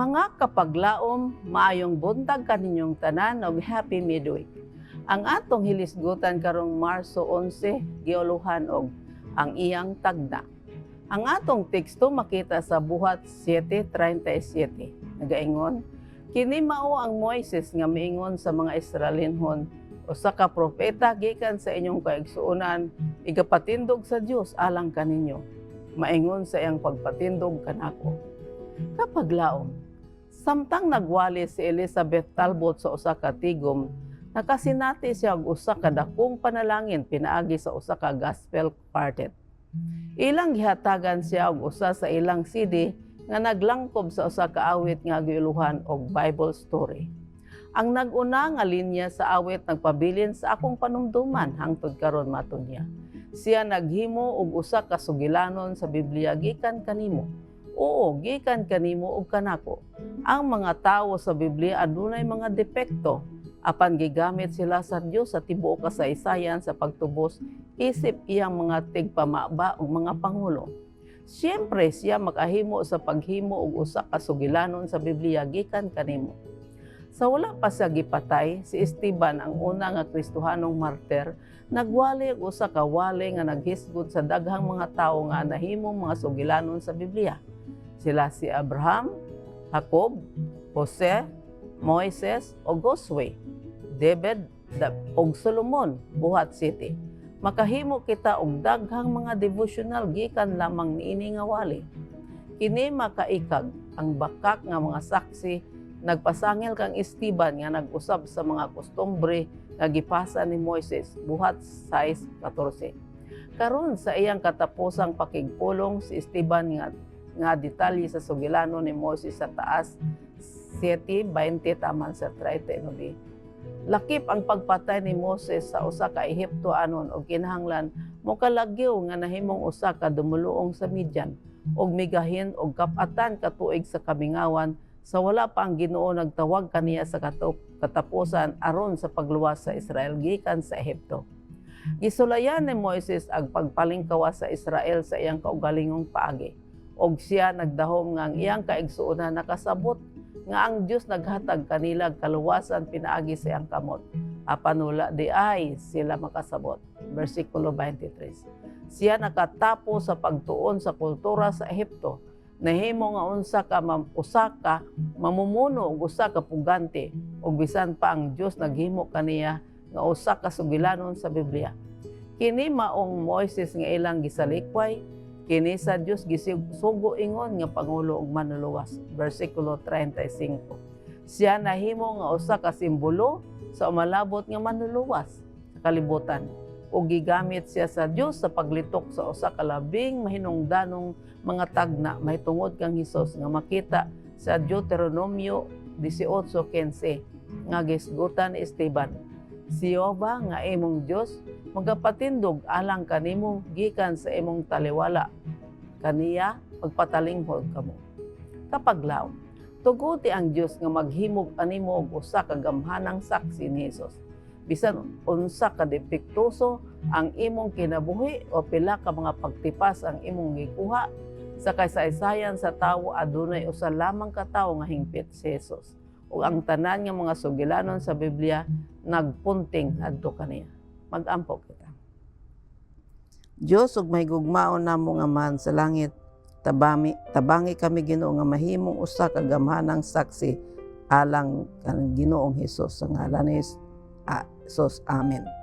Mga kapaglaom, maayong buntag kaninyong tanan og happy midweek. Ang atong hilisgutan karong Marso 11 giuluhan og ang iyang tagna. Ang atong teksto makita sa Buhat 7:37. Nagaingon, kini mao ang Moises nga miingon sa mga Israelinhon, usa ka propeta gikan sa inyong kaigsuonan, igapatindog sa Dios alang kaninyo. Maingon sa iyang pagpatindog kanako. Kapaglaom, samtang nagwali si Elizabeth Talbot sa usa ka tigom, nakasinati siya og usa ka dakong panalangin pinaagi sa usa ka gospel quartet. Ilang gihatagan siya og usa sa ilang CD nga naglangkob sa usa ka awit nga giuluhan og Bible story. Ang nag-una nga linya sa awit nagpabilin sa akong panumduman hangtod karon matud niya. Siya naghimo og usa ka sugilanon sa Biblia gikan kanimo. Oo, gikan kanimo ug kanako. Ang mga tawo sa Biblia adunay mga depekto, apan gigamit sila sa Dios sa tibuok kasaysayan sa pagtubos isip iyang mga tigpamaba ug mga pangulo. Siyempre siya makahimo sa paghimo og usa ka sugilanon sa Biblia gikan kanimo. Sa wala pa siya gipatay, si Esteban ang una nga Kristohanong martir, nagwali og usa ka wali nga naghisgot sa daghang mga tawo nga nahimong mga sugilanon sa Biblia. Sila si Abraham, Jacob, Jose, Moises o Josue, David o Solomon, Buhat City. Makahimo kita og daghang mga devotional gikan lamang niini nga wali. Kini makaikag ang bakak nga mga saksi nagpasangil kang Esteban nga nag-usab sa mga kostumbre nga gipasa ni Moises, Buhat 6:14. Karon sa iyang katapusang pakigpulong si Esteban nga detalye sa sugilanon ni Moses sa taas 7:20 taman sa 39. Lakip ang pagpatay ni Moses sa usa ka Ehiptoanon og kinahanglan mokalagyo nga nahimong usa ka dumuluong sa Midian og migahin og kapatan katuig sa kamingawan sa wala pa ang Ginoo nagtawag kaniya sa katapusan aron sa pagluwas sa Israel gikan sa Ehipto. Gisulayan ni Moses ang pagpalingkawas sa Israel sa iyang kaugalingong paagi. Og siya nagdahom nga ang iyang kaigsuonan nakasabot nga ang Dios naghatag kanila kaluwasan pinaagi sa iyang kamot. Apan wala di ay sila makasabot. Versikulo 23. Siya nakatapo sa pagtuon sa kultura sa Ehipto. Nahimo nga usa ka mamumuno og usa ka pugante ug bisan pa ang Dios naghimo kaniya nga usa ka sugilanon sa Biblia. Kini maong Moises nga ilang gisalikway, kini sa Dios gisugo ingon nga pangulo ug manluluwas. Versikulo 35. Siya nahimo nga usa ka simbolo sa umalabot nga manluluwas sa kalibutan ug gigamit siya sa Dios sa paglitok sa usa ka labing mahinungdanong mga tagna mahitungod kang Hesus nga makita sa Deuteronomio 18:15 nga gisgutan ni Esteban. Si Jehova nga imong Dios magapatindog alang kanimo gikan sa imong taliwala. Kaniya magpatalinghod kamo. Kapaglaom, tuguti ang Dios nga maghimog animo og usa ka gamhanang saksi ni Hesus. Bisan unsa ka depektoso ang imong kinabuhi o pila ka mga pagtipas ang imong gikuha, sa kasaysayan sa tawo adunay usa lamang ka tawo nga hingpit si Hesus. Ug ang tanan nga mga sugilanon sa Biblia nagpunting adto kaniya. Mag-ampo kita. Dios ug mahigugmaon namo nga man sa langit, tabangi kami Ginoo nga mahimong usa ka gamhanang saksi alang kanang Ginoong Hesus sa ngalan ni Jesus. Amen.